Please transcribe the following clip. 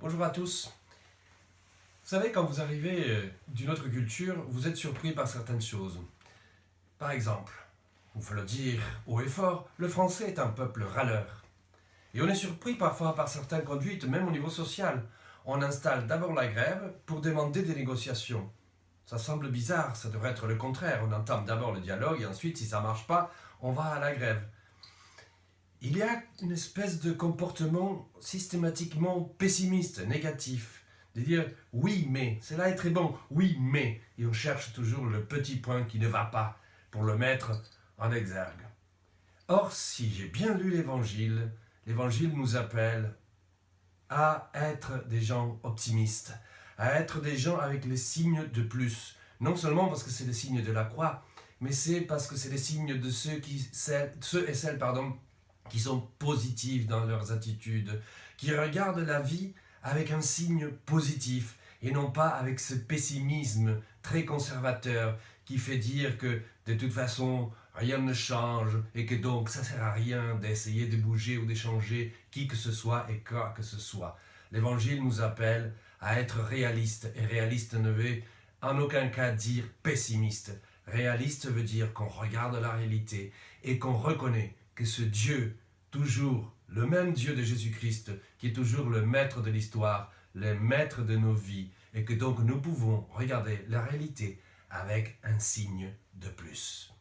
Bonjour à tous. Vous savez, quand vous arrivez d'une autre culture, vous êtes surpris par certaines choses. Par exemple, il faut le dire haut et fort, le français est un peuple râleur. Et on est surpris parfois par certaines conduites, même au niveau social. On installe d'abord la grève pour demander des négociations. Ça semble bizarre, ça devrait être le contraire. On entame d'abord le dialogue et ensuite, si ça ne marche pas, on va à la grève. Il y a une espèce de comportement systématiquement pessimiste, négatif, de dire oui mais, cela est très bon, oui mais, et on cherche toujours le petit point qui ne va pas pour le mettre en exergue. Or, si j'ai bien lu l'Évangile nous appelle à être des gens optimistes, à être des gens avec les signes de plus. Non seulement parce que c'est les signes de la croix, mais c'est parce que c'est les signes de ceux et celles qui sont positifs dans leurs attitudes, qui regardent la vie avec un signe positif et non pas avec ce pessimisme très conservateur qui fait dire que de toute façon rien ne change et que donc ça ne sert à rien d'essayer de bouger ou d'échanger qui que ce soit et quoi que ce soit. L'Évangile nous appelle à être réaliste et réaliste ne veut en aucun cas dire pessimiste. Réaliste veut dire qu'on regarde la réalité et qu'on reconnaît que ce Dieu, toujours le même Dieu de Jésus-Christ, qui est toujours le maître de l'histoire, le maître de nos vies, et que donc nous pouvons regarder la réalité avec un signe de plus.